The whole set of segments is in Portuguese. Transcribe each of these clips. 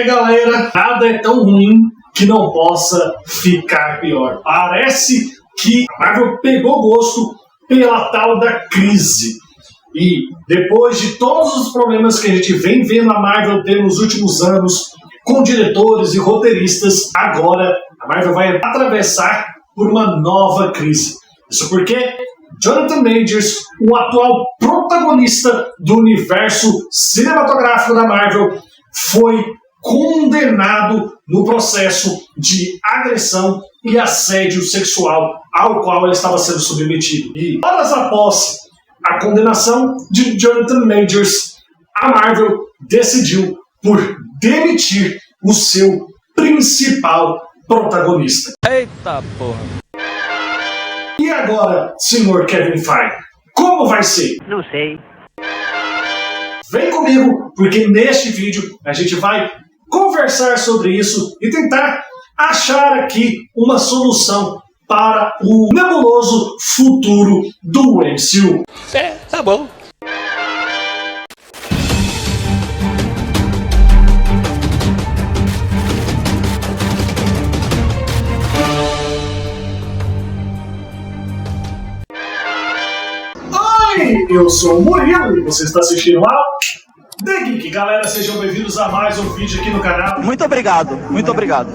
Galera, nada é tão ruim que não possa ficar pior. Parece que a Marvel pegou gosto pela tal da crise. E depois de todos os problemas que a gente vem vendo a Marvel ter nos últimos anos, com diretores e roteiristas, agora a Marvel vai atravessar por uma nova crise. Isso porque Jonathan Majors, o atual protagonista do universo cinematográfico da Marvel, foi condenado no processo de agressão e assédio sexual ao qual ele estava sendo submetido. E horas após a condenação de Jonathan Majors, a Marvel decidiu por demitir o seu principal protagonista. Eita porra! E agora, senhor Kevin Feige, como vai ser? Não sei. Vem comigo, porque neste vídeo a gente vai conversar sobre isso e tentar achar aqui uma solução para o nebuloso futuro do MCU. Tá bom. Oi, eu sou o Murilo e você está assistindo ao The Geek. Galera, sejam bem-vindos a mais um vídeo aqui no canal. Muito obrigado, muito obrigado.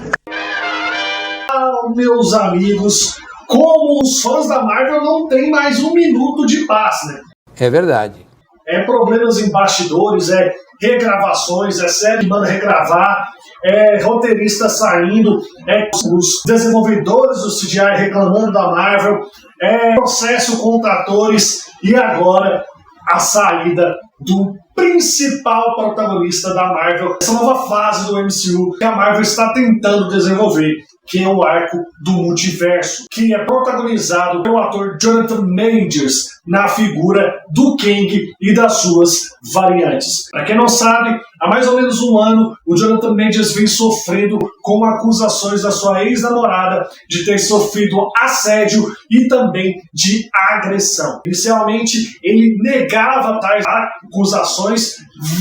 Meus amigos, como os fãs da Marvel não têm mais um minuto de paz, né? É verdade. É problemas em bastidores, é regravações, é série que manda regravar, é roteirista saindo, é os desenvolvedores do CGI reclamando da Marvel, é processo contra atores e agora a saída do principal protagonista da Marvel, essa nova fase do MCU que a Marvel está tentando desenvolver, que é o arco do multiverso, que é protagonizado pelo ator Jonathan Majors na figura do Kang e das suas variantes. Para quem não sabe, há mais ou menos um ano, o Jonathan Majors vem sofrendo com acusações da sua ex-namorada de ter sofrido assédio e também de agressão. Inicialmente, ele negava tais acusações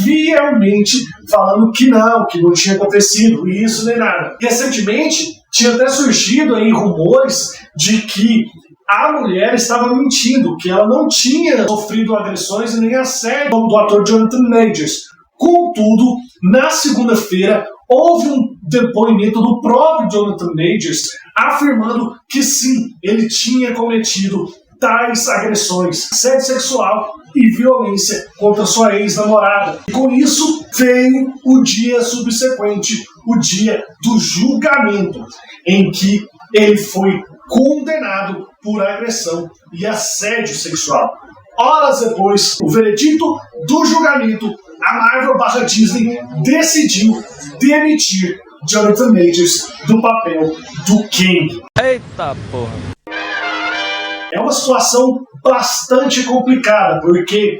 veemente, falando que não tinha acontecido, e isso nem nada. Recentemente, tinha até surgido aí rumores de que a mulher estava mentindo, que ela não tinha sofrido agressões e nem assédio do ator Jonathan Majors. Contudo, na segunda-feira, houve um depoimento do próprio Jonathan Majors afirmando que sim, ele tinha cometido tais agressões, assédio sexual e violência contra sua ex-namorada. E com isso veio o dia subsequente, o dia do julgamento, em que ele foi condenado por agressão e assédio sexual. Horas depois, o veredito do julgamento, a Marvel/Disney decidiu demitir Jonathan Majors do papel do Kang. Eita porra! É uma situação bastante complicada, porque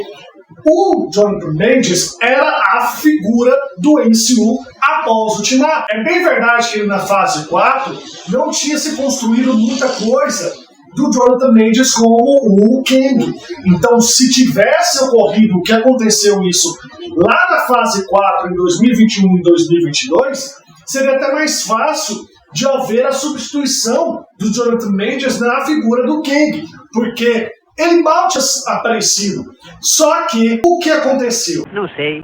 o Jonathan Majors era a figura do MCU após o Ultimato. É bem verdade que ele na fase 4 não tinha se construído muita coisa do Jonathan Majors como o Kang. Então, se tivesse ocorrido o que aconteceu isso lá na fase 4 em 2021 e 2022, seria até mais fácil de haver a substituição do Jonathan Majors na figura do Kang, porque ele mal tinha aparecido. Só que o que aconteceu? Não sei.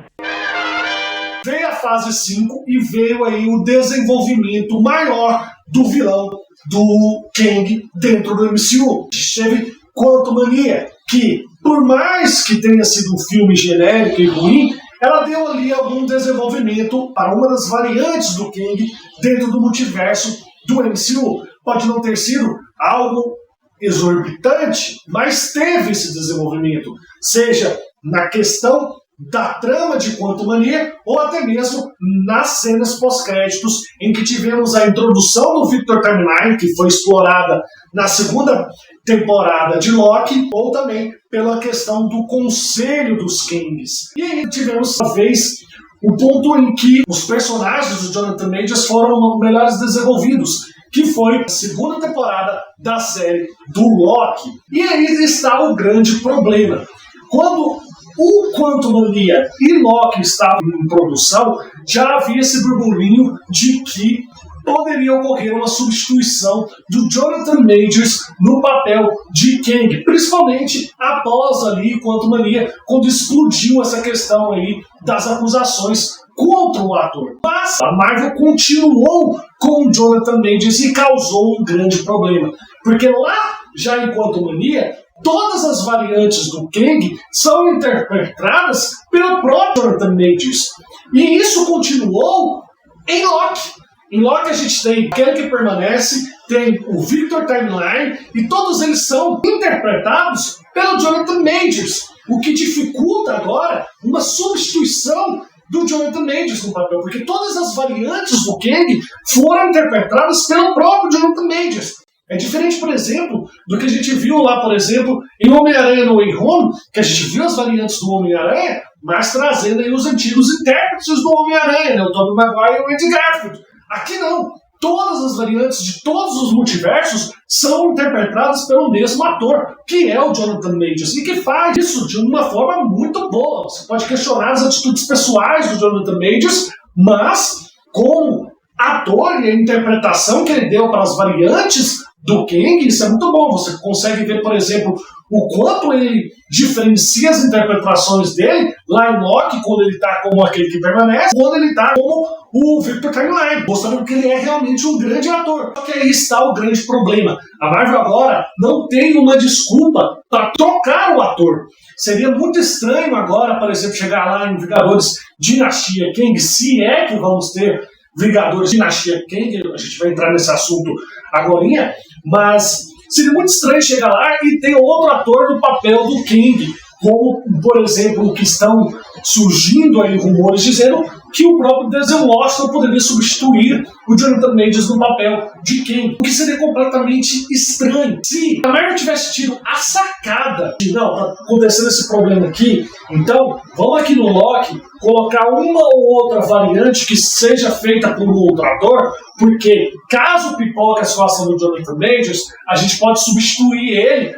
Veio a fase 5 e veio aí o desenvolvimento maior do vilão do Kang dentro do MCU. Teve Quantumania, que por mais que tenha sido um filme genérico e ruim, ela deu ali algum desenvolvimento para uma das variantes do Kang dentro do multiverso do MCU. Pode não ter sido algo exorbitante, mas teve esse desenvolvimento, seja na questão da trama de Quantumania ou até mesmo nas cenas pós-créditos em que tivemos a introdução do Victor Timeline, que foi explorada na segunda temporada de Loki, ou também pela questão do Conselho dos Kangs. E aí tivemos talvez o ponto em que os personagens do Jonathan Majors foram melhores desenvolvidos, que foi a segunda temporada da série do Loki. E aí está o grande problema. Quando o Quantumania e Loki estavam em produção, já havia esse burburinho de que poderia ocorrer uma substituição do Jonathan Majors no papel de Kang, principalmente após ali Quantumania, quando explodiu essa questão aí das acusações contra o ator. Mas a Marvel continuou com o Jonathan Majors e causou um grande problema, porque lá, já em Quantumania, todas as variantes do Kang são interpretadas pelo próprio Jonathan Majors. E isso continuou em Loki. Em Loki a gente tem aquele que permanece, tem o Victor Timeline, e todos eles são interpretados pelo Jonathan Majors, o que dificulta agora uma substituição do Jonathan Majors no papel, porque todas as variantes do Kang foram interpretadas pelo próprio Jonathan Majors. É diferente, por exemplo, do que a gente viu lá, por exemplo, em Homem-Aranha No Way Home, que a gente viu as variantes do Homem-Aranha, mas trazendo aí os antigos intérpretes do Homem-Aranha, né? O Tobey Maguire e o Andrew Garfield. Aqui não. Todas as variantes de todos os multiversos são interpretadas pelo mesmo ator, que é o Jonathan Majors, e que faz isso de uma forma muito boa. Você pode questionar as atitudes pessoais do Jonathan Majors, mas como ator e a interpretação que ele deu para as variantes do Kang, isso é muito bom. Você consegue ver, por exemplo, o quanto ele diferencia as interpretações dele lá em Loki, quando ele está como aquele que permanece, quando ele está como o Victor Timeline, mostrando que ele é realmente um grande ator. Só que aí está o grande problema. A Marvel agora não tem uma desculpa para trocar o ator. Seria muito estranho agora, por exemplo, chegar lá em Vingadores Dinastia Kang, se é que vamos ter Vingadores Dinastia Kang, a gente vai entrar nesse assunto agorinha, mas seria muito estranho chegar lá e ter outro ator no papel do Kang, como, por exemplo, o que estão surgindo aí rumores dizendo que o próprio Denzel Washington poderia substituir o Jonathan Majors no papel de Kang, o que seria completamente estranho. Se a Marvel tivesse tido a sacada de, não, tá acontecendo esse problema aqui, então vamos aqui no Loki colocar uma ou outra variante que seja feita por um outro ator, porque caso pipoque a situação do Jonathan Majors, a gente pode substituir ele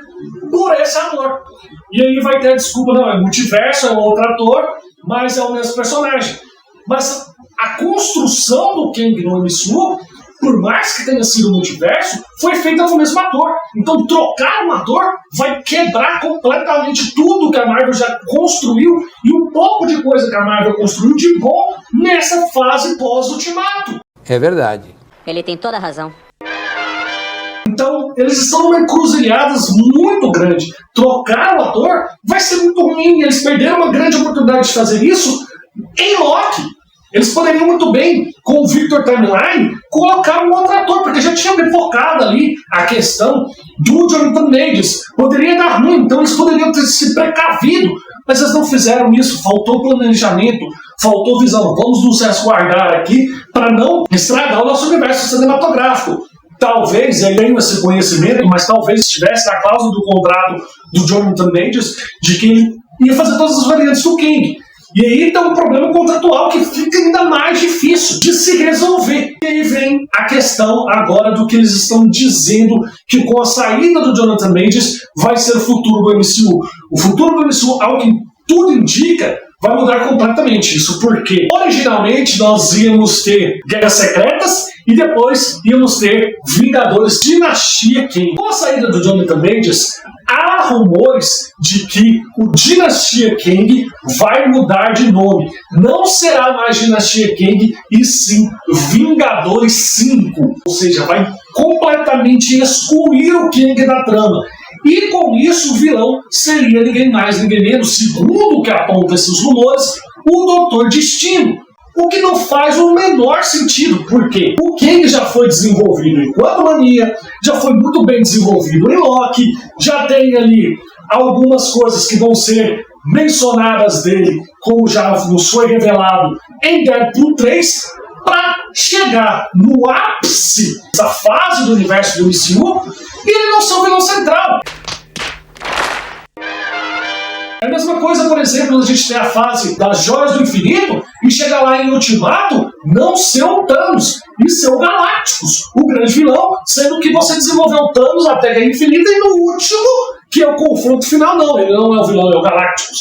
por esse ator. E aí vai ter a desculpa, não, é multiverso, é um outro ator, mas é o mesmo personagem. Mas a construção do Kang no MCU, por mais que tenha sido multiverso, foi feita com o mesmo ator. Então trocar um ator vai quebrar completamente tudo que a Marvel já construiu e um pouco de coisa que a Marvel construiu de bom nessa fase pós-Ultimato. É verdade. Ele tem toda a razão. Então, eles estão numa encruzilhada muito grande. Trocar o ator vai ser muito ruim. Eles perderam uma grande oportunidade de fazer isso em Loki. Eles poderiam muito bem, com o Victor Timeline, colocar um outro ator, porque já tinham focado ali a questão do Jonathan Majors. Poderia dar ruim, então eles poderiam ter se precavido, mas eles não fizeram isso. Faltou planejamento, faltou visão. Vamos nos resguardar aqui para não estragar o nosso universo cinematográfico. Talvez, eu tenho esse conhecimento, mas talvez estivesse na cláusula do contrato do Jonathan Majors de que ele ia fazer todas as variantes do Kang. E aí tem um problema contratual que fica ainda mais difícil de se resolver. E aí vem a questão agora do que eles estão dizendo, que com a saída do Jonathan Majors vai ser o futuro do MCU. O futuro do MCU, ao que tudo indica, vai mudar completamente. Isso porque originalmente nós íamos ter Guerras Secretas e depois íamos ter Vingadores Dinastia Kang. Com a saída do Jonathan Majors, há rumores de que o Dinastia Kang vai mudar de nome. Não será mais Dinastia Kang, e sim Vingadores 5. Ou seja, vai completamente excluir o Kang da trama. E com isso o vilão seria ninguém mais, ninguém menos, segundo o que apontam esses rumores, o Doutor Destino. O que não faz o menor sentido, porque o Kang já foi desenvolvido em Quantumania, já foi muito bem desenvolvido em Loki, já tem ali algumas coisas que vão ser mencionadas dele, como já nos foi revelado em Deadpool 3, para chegar no ápice dessa fase do universo do MCU e ele não ser o vilão central. É a mesma coisa, por exemplo, a gente tem a fase das Joias do Infinito e chega lá em Ultimato, não ser o Thanos, e ser o Galactus, o grande vilão, sendo que você desenvolveu o Thanos até Guerra Infinita e no último, que é o confronto final, não, ele não é o vilão, é o Galactus.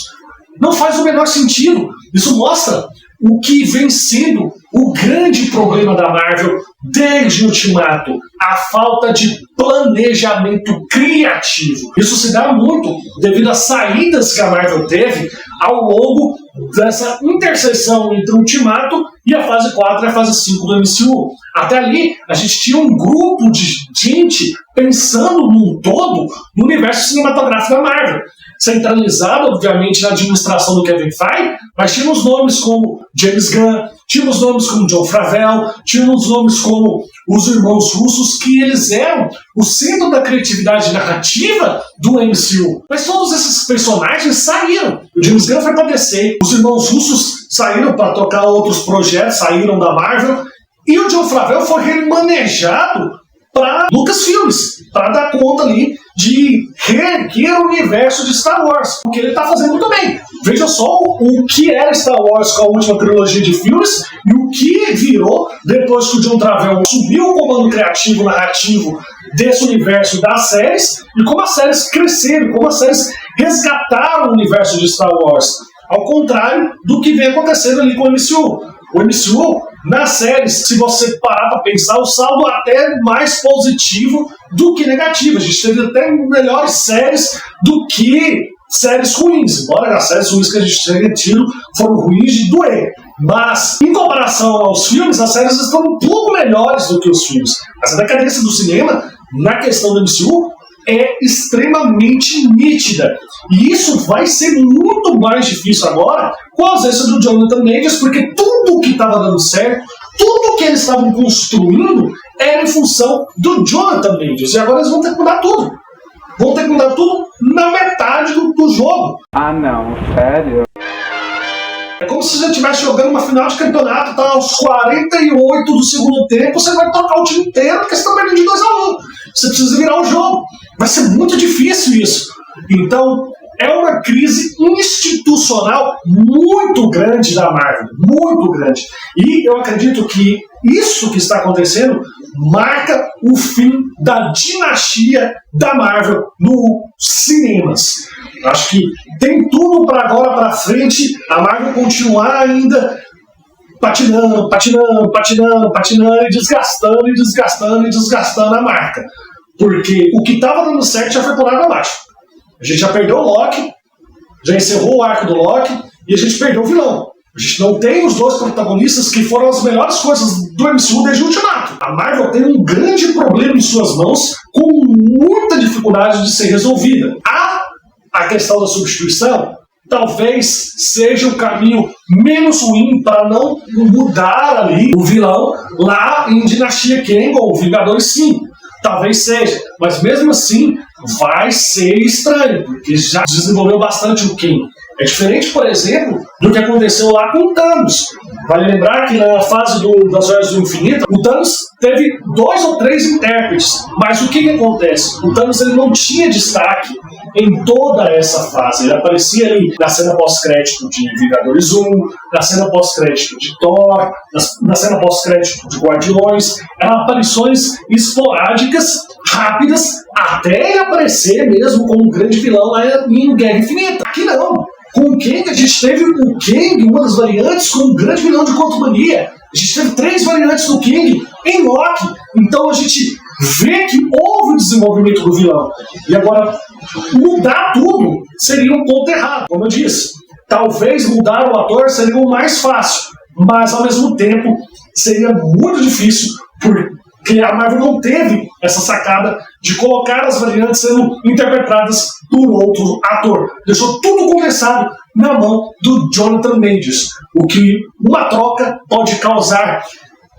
Não faz o menor sentido. Isso mostra o que vem sendo o grande problema da Marvel desde o Ultimato, a falta de planejamento criativo. Isso se dá muito devido às saídas que a Marvel teve ao longo dessa interseção entre o Ultimato e a fase 4 e a fase 5 do MCU. Até ali, a gente tinha um grupo de gente pensando num todo no universo cinematográfico da Marvel, centralizado, obviamente, na administração do Kevin Feige, mas tínhamos nomes como James Gunn, tínhamos nomes como Jon Favreau, tínhamos nomes como os irmãos russos, que eles eram o centro da criatividade narrativa do MCU. Mas todos esses personagens saíram. O James Gunn foi para DC, os irmãos russos saíram para tocar outros projetos, saíram da Marvel, e o Jon Favreau foi remanejado para Lucasfilmes, para dar conta ali de reerguer o universo de Star Wars, o que ele está fazendo muito bem. Veja só o que era Star Wars com a última trilogia de filmes e o que virou depois que o Jon Favreau subiu o comando criativo, narrativo desse universo das séries, e como as séries cresceram, como as séries resgataram o universo de Star Wars, ao contrário do que vem acontecendo ali com o MCU. O MCU, nas séries, se você parar para pensar, o saldo é até mais positivo do que negativo. A gente teve até melhores séries do que séries ruins, embora as séries ruins que a gente tenha tido foram ruins de doer. Mas, em comparação aos filmes, as séries estão um pouco melhores do que os filmes. Essa decadência do cinema, na questão do MCU, é extremamente nítida. E isso vai ser muito mais difícil agora com a ausência do Jonathan Majors, porque tudo que estava dando certo, tudo que eles estavam construindo era em função do Jonathan Majors. E agora eles vão ter que mudar tudo. Vão ter que mudar tudo na metade do jogo. Ah, não, sério? É como se você estivesse jogando uma final de campeonato, tá aos 48 do segundo tempo, você vai tocar o time inteiro porque você está perdendo de 2-1. Você precisa virar o jogo. Vai ser muito difícil isso. Então, é uma crise institucional muito grande da Marvel. Muito grande. E eu acredito que isso que está acontecendo marca o fim da dinastia da Marvel nos cinemas. Acho que tem tudo para agora para frente a Marvel continuar ainda patinando, e desgastando a marca. Porque o que estava dando certo já foi por água abaixo. A gente já perdeu o Loki, já encerrou o arco do Loki e a gente perdeu o vilão. A gente não tem os dois protagonistas que foram as melhores coisas do MCU desde o Ultimato. A Marvel tem um grande problema em suas mãos com muita dificuldade de ser resolvida. A questão da substituição talvez seja o caminho menos ruim para não mudar ali o vilão lá em Dinastia Kang ou Vingadores 5. Talvez seja, mas mesmo assim vai ser estranho, porque já desenvolveu bastante o Kang. É diferente, por exemplo, do que aconteceu lá com o Thanos. Vale lembrar que na fase das Joias do Infinito, o Thanos teve 2 ou 3 intérpretes. Mas o que acontece? O Thanos ele não tinha destaque em toda essa fase. Ele aparecia ali na cena pós-crédito de Vingadores 1, na cena pós-crédito de Thor, na cena pós-crédito de Guardiões. Eram aparições esporádicas, rápidas, até ele aparecer mesmo como um grande vilão lá em Guerra Infinita. Aqui não. Com o Kang, a gente teve o Kang, uma das variantes, como um grande vilão de Quantumania. A gente teve 3 variantes do Kang em Loki. Então a gente vê que houve o desenvolvimento do vilão. E agora, mudar tudo seria um ponto errado. Como eu disse, talvez mudar o ator seria o mais fácil. Mas, ao mesmo tempo, seria muito difícil, porque a Marvel não teve essa sacada de colocar as variantes sendo interpretadas por outro ator. Deixou tudo começado na mão do Jonathan Majors, o que uma troca pode causar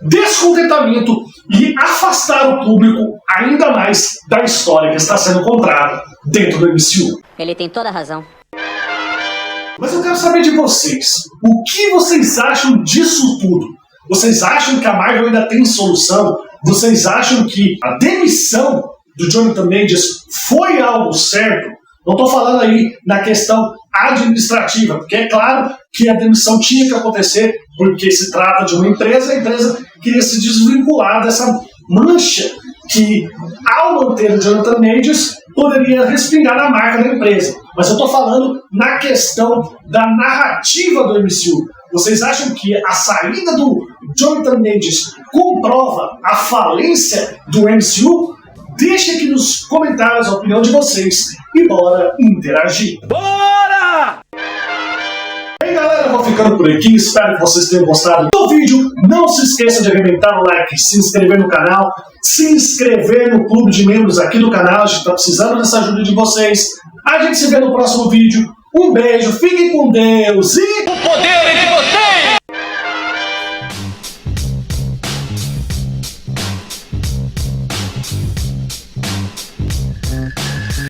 descontentamento e afastar o público ainda mais da história que está sendo contada dentro do MCU. Ele tem toda a razão. Mas eu quero saber de vocês. O que vocês acham disso tudo? Vocês acham que a Marvel ainda tem solução? Vocês acham que a demissão do Jonathan Majors foi algo certo? Não estou falando aí na questão administrativa, porque é claro que a demissão tinha que acontecer, porque se trata de uma empresa, a empresa queria se desvincular dessa mancha que, ao manter o Jonathan Majors, poderia respingar na marca da empresa. mas eu tô falando na questão da narrativa do MCU. Vocês acham que a saída do Jonathan Majors comprova a falência do MCU? Deixe aqui nos comentários a opinião de vocês e bora interagir. Bora! Bem, galera, eu vou ficando por aqui. Espero que vocês tenham gostado do vídeo. Não se esqueçam de arrebentar o like, se inscrever no canal, se inscrever no clube de membros aqui do canal. A gente está precisando dessa ajuda de vocês. A gente se vê no próximo vídeo. Um beijo, fiquem com Deus e... O poder